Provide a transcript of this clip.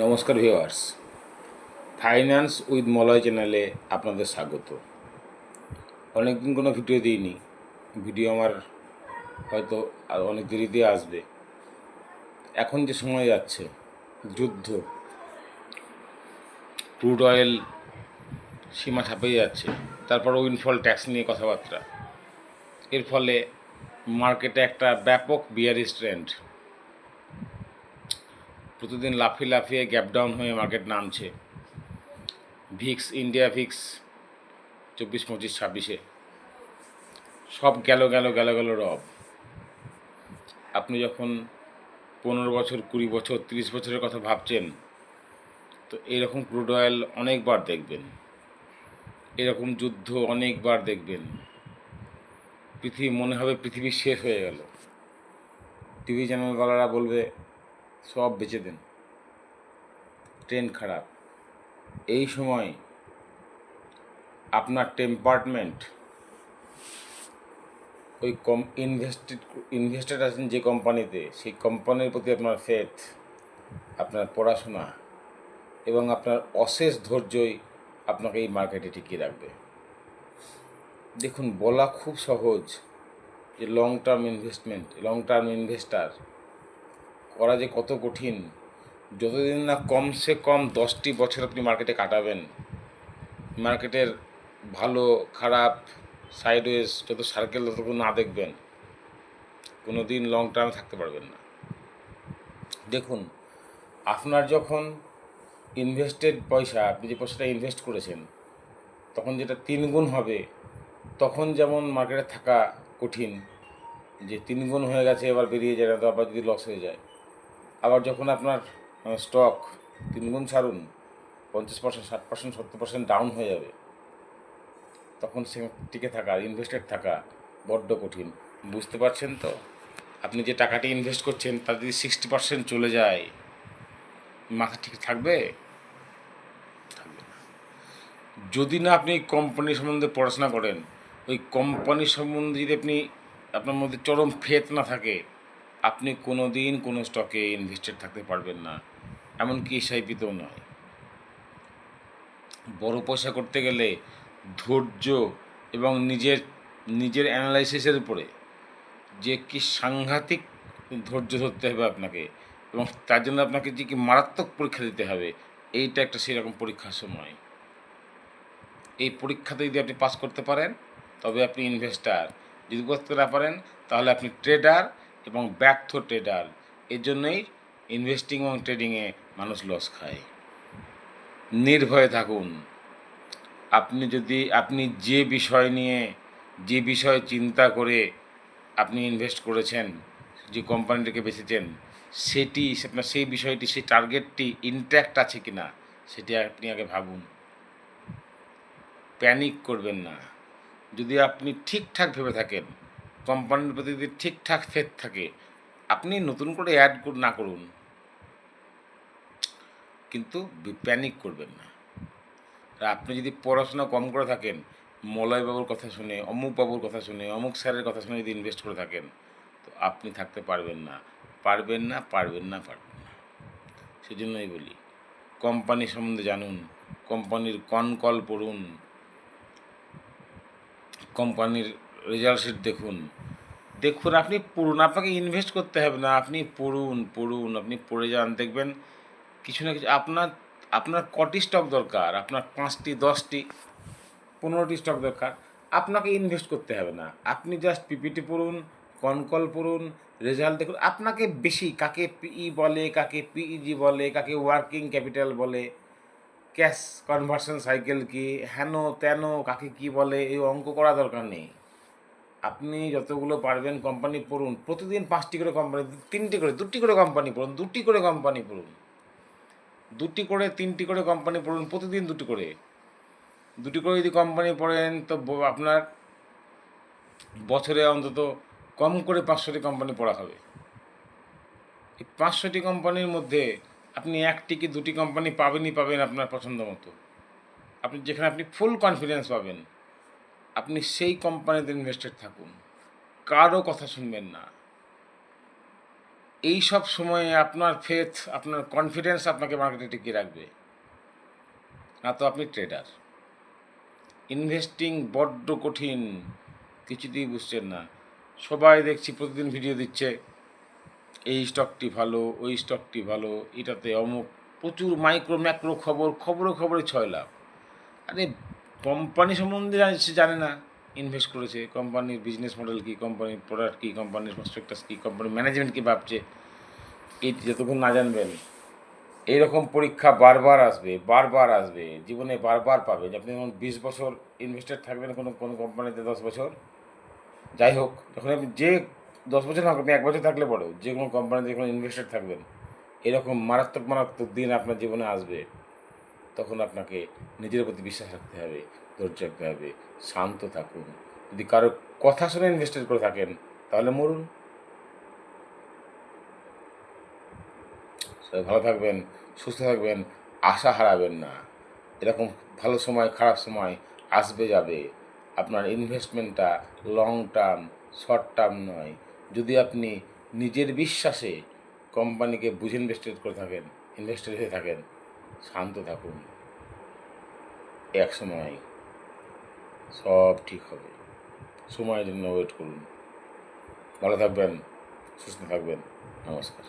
নমস্কার viewers, finance with Malay চ্যানেলে আপনাদের স্বাগত। অনেকদিন কোনো ভিডিও দিইনি। ভিডিও আমার হয়তো আর অনেক দেরিতে আসবে। এখন যে সময় যাচ্ছে, যুদ্ধ, ক্রুড অয়েল সীমা ছাপিয়ে যাচ্ছে, তারপর উইন্ডফল ট্যাক্স নিয়ে কথাবার্তা, এর ফলে মার্কেটে একটা ব্যাপক বিয়ারিশ ট্রেন্ড। প্রতিদিন লাফিয়ে লাফিয়ে গ্যাপ ডাউন হয়ে মার্কেট নামছে। ভিক্স, ইন্ডিয়া ভিক্স 24, 25, 26 সব গেল গেল গেল গেল রব। আপনি যখন 15 বছর, 20 বছর, 30 বছরের কথা ভাবছেন, তো এরকম ক্রুড অয়েল অনেকবার দেখবেন, এরকম যুদ্ধ অনেকবার দেখবেন। পৃথিবী মনে হবে পৃথিবী শেষ হয়ে গেল। টিভি চ্যানেলওয়ালারা বলবে সব বেচে দেন, ট্রেন্ড খারাপ। এই সময় আপনার টেম্পারমেন্ট, ওই ইনভেস্টেড আছেন যে কোম্পানিতে, সেই কোম্পানির প্রতি আপনার ফেথ, আপনার পড়াশোনা এবং আপনার অশেষ ধৈর্যই আপনাকে এই মার্কেটে টিকিয়ে রাখবে। দেখুন, বলা খুব সহজ যে লং টার্ম ইনভেস্টার করা যে কত কঠিন। যতদিন না কমসে কম 10টি বছর আপনি মার্কেটে কাটাবেন, মার্কেটের ভালো খারাপ সাইডওয়েজ যত সার্কেল ততক্ষণ না দেখবেন, কোনো দিন লং টার্মে থাকতে পারবেন না। দেখুন, আপনার যখন ইনভেস্টেড পয়সা, আপনি যে পয়সাটা ইনভেস্ট করেছেন, তখন যেটা 3 গুণ হবে, তখন যেমন মার্কেটে থাকা কঠিন, যে 3 গুণ হয়ে গেছে এবার বেরিয়ে যায় না, তো আবার যদি লস হয়ে যায়। আবার যখন আপনার স্টক 3 গুণ ছাড়ুন, 50%, 60%, 70% ডাউন হয়ে যাবে, তখন সে টিকে থাকা, ইনভেস্টেড থাকা বড্ড কঠিন। বুঝতে পারছেন তো? আপনি যে টাকাটি ইনভেস্ট করছেন তার যদি 60% চলে যায়, মাথা ঠিক থাকবে? থাকবে না। যদি না আপনি কোম্পানি সম্বন্ধে পড়াশোনা করেন, ওই কোম্পানি সম্বন্ধে যদি আপনার মধ্যে চরম ফেথ না থাকে, আপনি কোনো দিন কোনো স্টকে ইনভেস্টেড থাকতে পারবেন না, এমনকি এসআইপিতেও নয়। বড় পয়সা করতে গেলে ধৈর্য এবং নিজের অ্যানালাইসিসের উপরে যে কি সাংঘাতিক ধৈর্য ধরতে হবে আপনাকে, এবং তার জন্য আপনাকে যে কি মারাত্মক পরীক্ষা দিতে হবে, এইটা একটা সেরকম পরীক্ষার সময়। এই পরীক্ষাতে যদি আপনি পাস করতে পারেন, তবে আপনি ইনভেস্টার। যদি করতে না পারেন, তাহলে আপনি ট্রেডার এবং ব্যর্থ ট্রেডার। এর জন্যই ইনভেস্টিং এবং ট্রেডিংয়ে মানুষ লস খায়। নির্ভয়ে থাকুন। আপনি যে বিষয় চিন্তা করে আপনি ইনভেস্ট করেছেন, যে কোম্পানিটাকে বেছেছেন, আপনার সেই বিষয়টি, সেই টার্গেটটি ইনট্যাক্ট আছে কি না, সেটি আপনি আগে ভাবুন। প্যানিক করবেন না। যদি আপনি ঠিকঠাক ভেবে থাকেন, কোম্পানির প্রতি যদি ঠিকঠাক ফেথ থাকে, আপনি নতুন করে অ্যাড না করুন, কিন্তু প্যানিক করবেন না। আর আপনি যদি পড়াশোনা কম করে থাকেন, মলয়বাবুর কথা শুনে, অমুক বাবুর কথা শুনে, অমুক স্যারের কথা শুনে যদি ইনভেস্ট করে থাকেন, তো আপনি থাকতে পারবেন না, পারবেন না, পারবেন না, পারবেন না। সেজন্যই বলি, কোম্পানি সম্বন্ধে জানুন, কোম্পানির কল পড়ুন, কোম্পানির রেজাল্ট শিট দেখুন। আপনি পড়ুন, আপনাকে ইনভেস্ট করতে হবে না, আপনি পড়ুন, আপনি পড়ে যান, দেখবেন কিছু না কিছু আপনার কটি স্টক দরকার? আপনার 5টি, 10টি, 15টি স্টক দরকার। আপনাকে ইনভেস্ট করতে হবে না, আপনি জাস্ট পিপিটি পড়ুন, কল পড়ুন, রেজাল্ট দেখুন। আপনাকে বেশি কাকে পিই বলে, কাকে পিইজি বলে, কাকে ওয়ার্কিং ক্যাপিটাল বলে, ক্যাশ কনভার্সন সাইকেল কি, হেন তেন কাকে কি বলে, এই অঙ্ক করা দরকার নেই। আপনি যতগুলো পারবেন কোম্পানি পড়ুন, প্রতিদিন 5টি করে কোম্পানি, 3টি করে, 2টি করে কোম্পানি পড়ুন, 2টি করে কোম্পানি পড়ুন, 2টি করে, 3টি করে কোম্পানি পড়ুন, প্রতিদিন 2টি করে। 2টি করে যদি কোম্পানি পড়েন, তো আপনার বছরে অন্তত কম করে 500টি কোম্পানি পড়া হবে। এই 500টি কোম্পানির মধ্যে আপনি 1টি কি 2টি কোম্পানি পাবেন আপনার পছন্দ মতো। যেখানে আপনি ফুল কনফিডেন্স পাবেন, আপনি সেই কোম্পানিতে ইনভেস্টেড থাকুন, কারও কথা শুনবেন না। এই সব সময়ে আপনার ফেথ, আপনার কনফিডেন্স আপনাকে মার্কেটে টিকিয়ে রাখবে, না তো আপনি ট্রেডার। ইনভেস্টিং বড্ড কঠিন, কিছুতেই বুঝছেন না। সবাই দেখছি প্রতিদিন ভিডিও দিচ্ছে, এই স্টকটি ভালো, ওই স্টকটি ভালো, এটাতে অমুক, প্রচুর মাইক্রো ম্যাক্রো খবর, খবরে খবরে 6 লাভ। আরে কোম্পানি সম্বন্ধে সে জানে না, ইনভেস্ট করেছে, কোম্পানির বিজনেস মডেল কী, কোম্পানির প্রোডাক্ট কী, কোম্পানির প্রসপেক্টাস কী, কোম্পানির ম্যানেজমেন্ট কী ভাবছে, এই যতক্ষণ না জানবেন, এইরকম পরীক্ষা বারবার আসবে, বারবার আসবে, জীবনে বারবার পাবে। যে আপনি যখন 20 বছর ইনভেস্টেড থাকবেন কোনো কোনো কোম্পানিতে, 10 বছর, যাই হোক, যখন আপনি যে 10 বছর না হোক, আপনি 1 বছর থাকলে বড়, যে কোনো কোম্পানিতে যখন ইনভেস্টেড থাকবেন, এরকম মারাত্মক মারাত্মক দিন আপনার জীবনে আসবে। তখন আপনাকে নিজের প্রতি বিশ্বাস রাখতে হবে, ধৈর্য রাখতে হবে, শান্ত থাকুন। যদি কারো কথা শুনে ইনভেস্টেড করে থাকেন, তাহলে মরুন। সবাই ভালো থাকবেন, সুস্থ থাকবেন, আশা হারাবেন না। এরকম ভালো সময়, খারাপ সময় আসবে যাবে। আপনার ইনভেস্টমেন্টটা লং টার্ম, শর্ট টার্ম নয়। যদি আপনি নিজের বিশ্বাসে কোম্পানিকে বুঝে ইনভেস্টেড করে থাকেন, ইনভেস্টেড হয়ে থাকেন, শান্ত থাকুন। এক সময় সব ঠিক হবে। সময়ের জন্য ওয়েট করুন। ভালো থাকবেন, সুস্থ থাকবেন। নমস্কার।